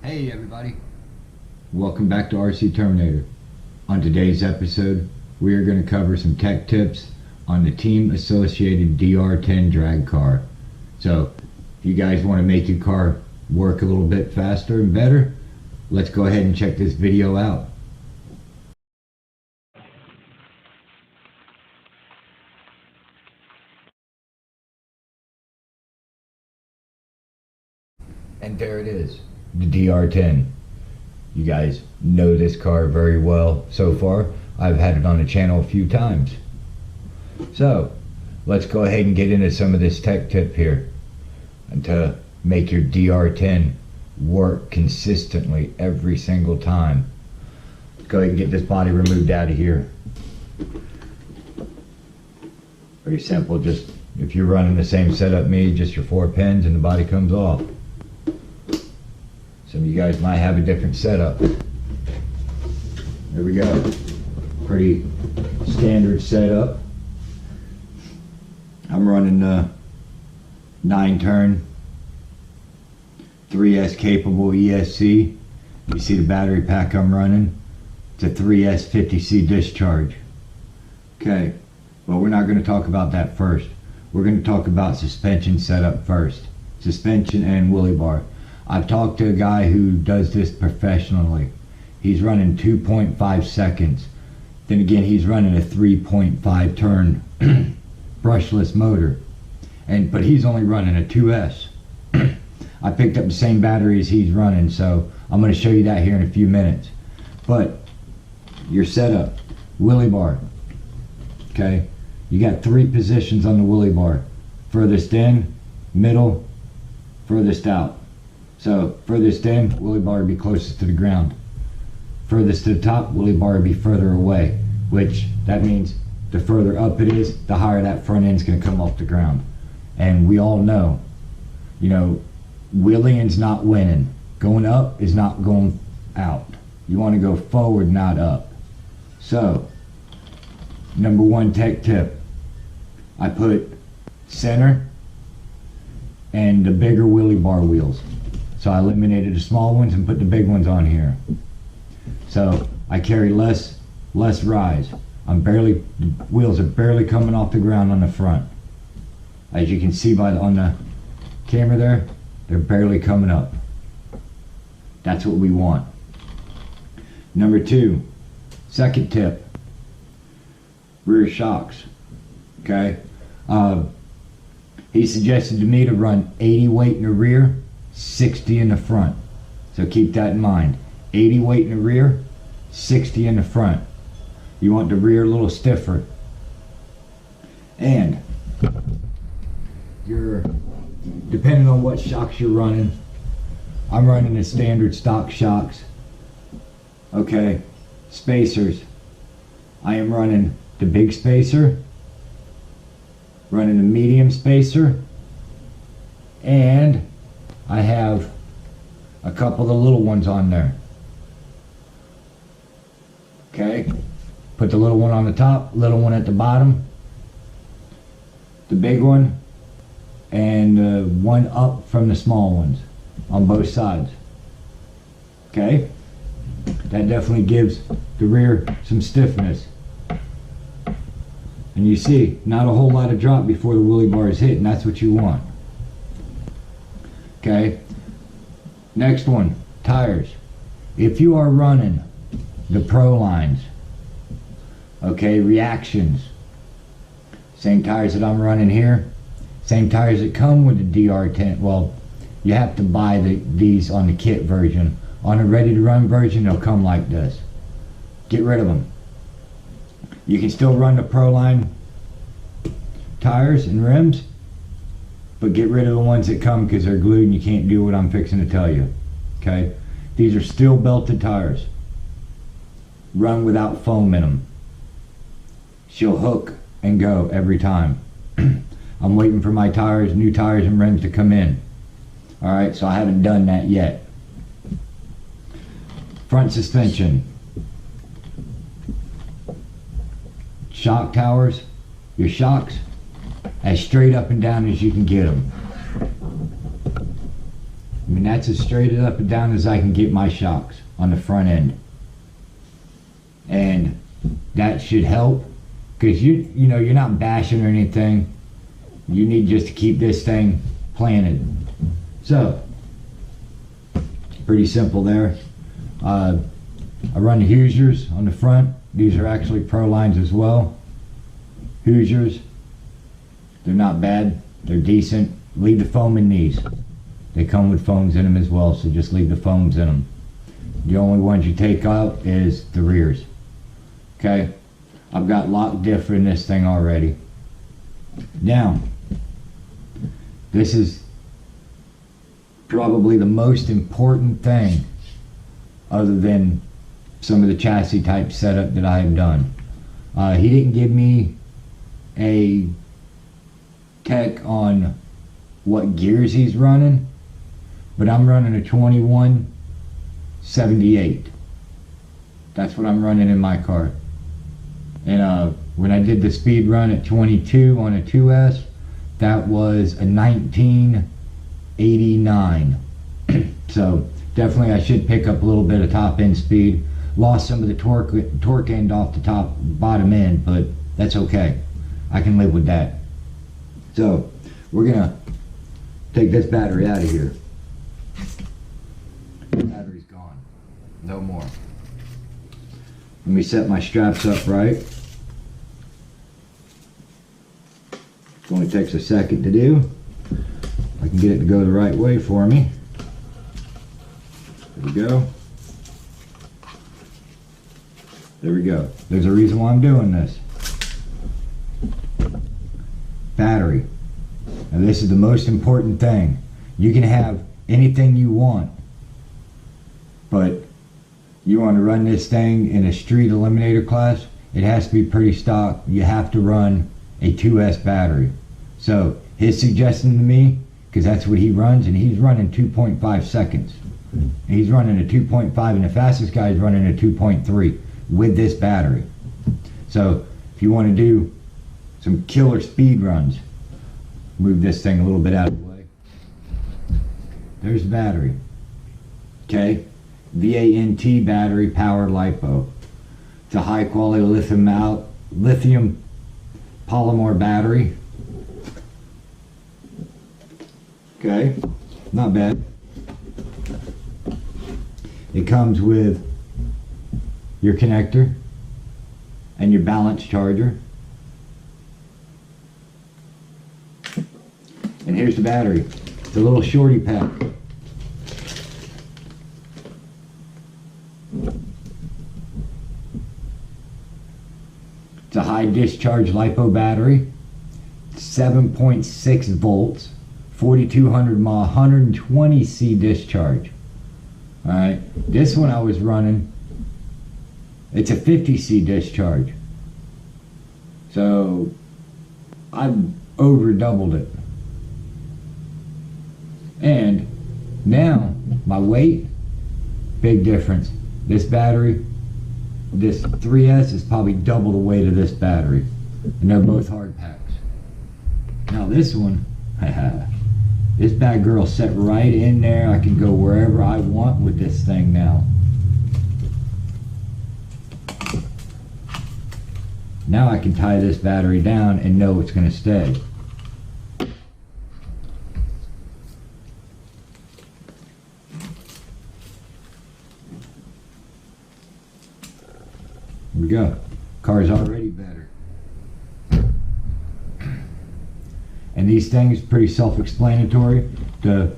Hey everybody. Welcome back to RC Terminator. On today's episode, we are going to cover some tech tips on the Team Associated DR10 drag car. So, if you guys want to make your car work a little bit faster and better, let's go ahead and check this video out. And there it is, the DR10. You guys know this car very well so far. I've had it on the channel a few times. So, let's go ahead and get into some of this tech tip here. And to make your DR10 work consistently every single time. Let's go ahead and get this body removed out of here. Very simple, just if you're running the same setup me, just your 4 pins and the body comes off. Some of you guys might have a different setup. There we go. Pretty standard setup. I'm running the 9-turn 3S capable ESC. You see the battery pack I'm running? It's a 3S 50C discharge. Okay, well we're not going to talk about that first. We're going to talk about suspension setup first. Suspension and wheelie bar. I've talked to a guy who does this professionally. He's running 2.5 seconds. Then again, he's running a 3.5 turn brushless motor. But he's only running a 2S. I picked up the same battery as he's running, so I'm going to show you that here in a few minutes. But your setup, wheelie bar. Okay, you got 3 positions on the wheelie bar. Furthest in, middle, furthest out. So furthest in, wheelie bar would be closest to the ground. Furthest to the top, wheelie bar would be further away, which that means the further up it is, the higher that front end's going to come off the ground. And we all know, you know, wheeling's not winning. Going up is not going out. You want to go forward, not up. So, number 1 tech tip. I put center and the bigger wheelie bar wheels. So I eliminated the small ones and put the big ones on here. So I carry less rise. The wheels are barely coming off the ground on the front. As you can see on the camera there, they're barely coming up. That's what we want. Number 2, second tip, rear shocks. Okay, he suggested to me to run 80 weight in the rear, 60 in the front. So keep that in mind. 80 weight in the rear, 60 in the front. You want the rear a little stiffer. And depending on what shocks you're running, I'm running the standard stock shocks. Okay, spacers. I am running the big spacer, running the medium spacer, and I have a couple of the little ones on there. Okay, put the little one on the top, little one at the bottom, the big one, and one up from the small ones on both sides. Okay, that definitely gives the rear some stiffness. And you see, not a whole lot of drop before the wheelie bar is hit, and that's what you want. Okay, next one, tires. If you are running the Pro lines, okay, reactions, same tires that I'm running here, same tires that come with the DR10. Well, you have to buy these on the kit version. On a ready to run version, they'll come like this. Get rid of them. You can still run the Pro line tires and rims, but get rid of the ones that come because they're glued and you can't do what I'm fixing to tell you. Okay, these are steel belted tires. Run without foam in them. She'll hook and go every time. I'm waiting for my tires, new tires and rims to come in. Alright, so I haven't done that yet. Front suspension. Shock towers, your shocks, as straight up and down as you can get them. mean, that's as straight up and down as I can get my shocks on the front end. And that should help, because you know, you're not bashing or anything. You need just to keep this thing planted. So, pretty simple there. I run the Hoosiers on the front. These are actually Pro lines as well. Hoosiers, they're not bad, they're decent. Leave the foam in these. They come with foams in them as well, so just leave the foams in them. The only ones you take out is the rears. Okay, I've got lock diff in this thing already. Now, this is probably the most important thing, other than some of the chassis type setup that I have done. He didn't give me a tech on what gears he's running, but I'm running a 2178. That's what I'm running in my car. And when I did the speed run at 22 on a 2S, that was a 1989. So definitely I should pick up a little bit of top end speed. Lost some of the torque end off the bottom end, but that's okay. I can live with that. So we're gonna take this battery out of here. The battery's gone. No more. Let me set my straps up right. It only takes a second to do. I can get it to go the right way for me. There we go. There we go. There's a reason why I'm doing this. Battery. Now this is the most important thing. You can have anything you want, but you want to run this thing in a street eliminator class, it has to be pretty stock. You have to run a 2S battery. So his suggestion to me, because that's what he runs, and he's running 2.5 seconds. He's running a 2.5, and the fastest guy is running a 2.3 with this battery. So if you want to do some killer speed runs, move this thing a little bit out of the way. There's the battery. Okay, VANT battery powered Lipo. It's a high quality lithium polymer battery. Okay, not bad. It comes with your connector and your balance charger. And here's the battery. It's a little shorty pack. It's a high discharge Lipo battery. 7.6 volts, 4200 mAh, 120 C discharge. Alright, this one I was running, it's a 50 C discharge. So I've over doubled it. And now my weight, big difference. This battery, this 3S is probably double the weight of this battery. And they're both hard packs. Now this one, this bad girl set right in there. I can go wherever I want with this thing now. Now I can tie this battery down and know it's going to stay. Here we go. Car's already better. And these things pretty self-explanatory. The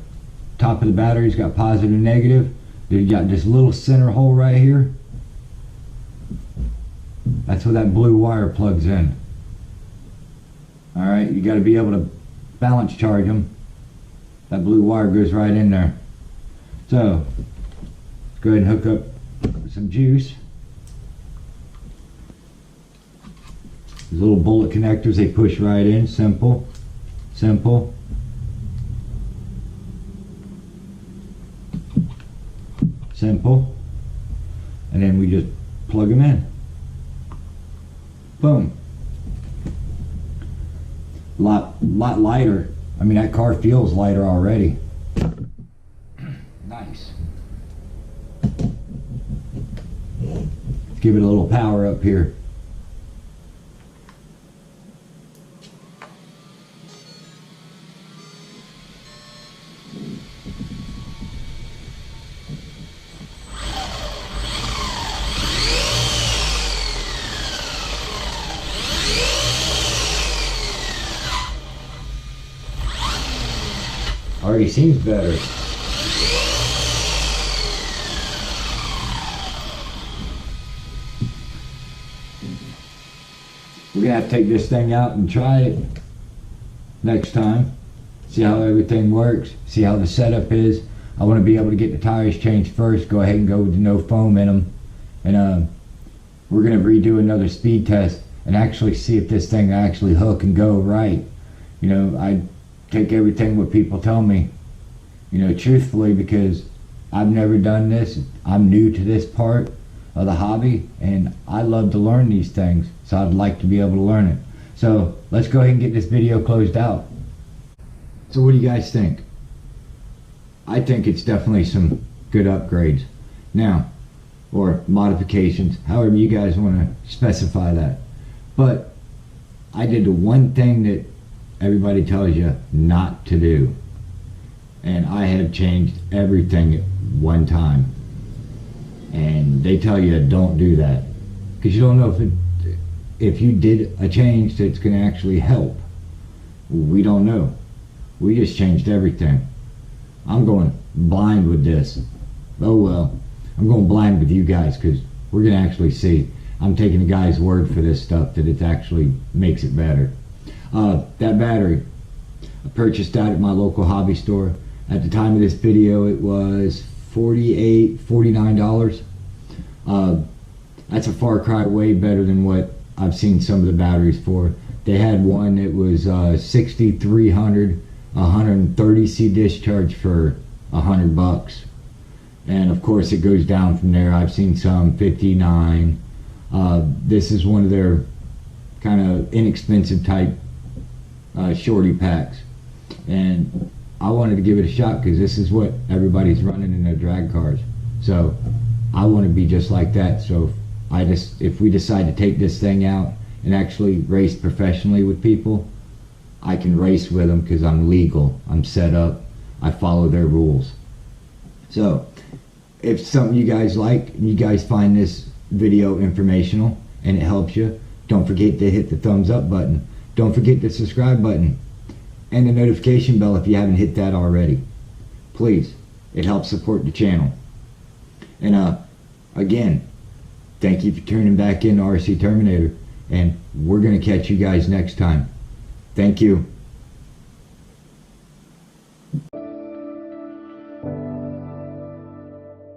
top of the battery's got positive and negative. You got this little center hole right here. That's where that blue wire plugs in. Alright, you got to be able to balance charge them. That blue wire goes right in there. So, let's go ahead and hook up some juice. These little bullet connectors, they push right in. Simple. Simple. Simple. And then we just plug them in. Boom. Lot lighter. I mean, that car feels lighter already. nice. Let's give it a little power up here. Already seems better. We're gonna have to take this thing out and try it next time. See how everything works. See how the setup is. I want to be able to get the tires changed first. Go ahead and go with no foam in them. And we're gonna redo another speed test and actually see if this thing actually hook and go right. You know, I take everything what people tell me, you know, truthfully, because I've never done this. I'm new to this part of the hobby, and I love to learn these things, so I'd like to be able to learn it. So let's go ahead and get this video closed out. So what do you guys think? I think it's definitely some good upgrades now, or modifications, however you guys want to specify that. But I did the one thing that everybody tells you not to do, and I have changed everything at one time, and they tell you don't do that because you don't know if you did a change that's going to actually help. We don't know. We just changed everything. I'm going blind with this. Oh well, I'm going blind with you guys because we're going to actually see. I'm taking the guy's word for this stuff that it actually makes it better. That battery, I purchased that at my local hobby store. At the time of this video, it was $49. That's a far cry way better than what I've seen some of the batteries for. They had one that was 6,300, 130C discharge for $100. And of course it goes down from there. I've seen some 59. This is one of their kind of inexpensive type shorty packs, and I wanted to give it a shot because this is what everybody's running in their drag cars, so I want to be just like that. So if we decide to take this thing out and actually race professionally with people, I can race with them because I'm legal, I'm set up, I follow their rules. So if something you guys like and you guys find this video informational and it helps you, don't forget to hit the thumbs up button. Don't forget the subscribe button and the notification bell if you haven't hit that already. Please, it helps support the channel. And again, thank you for tuning back in to RC Terminator, and we're going to catch you guys next time. Thank you.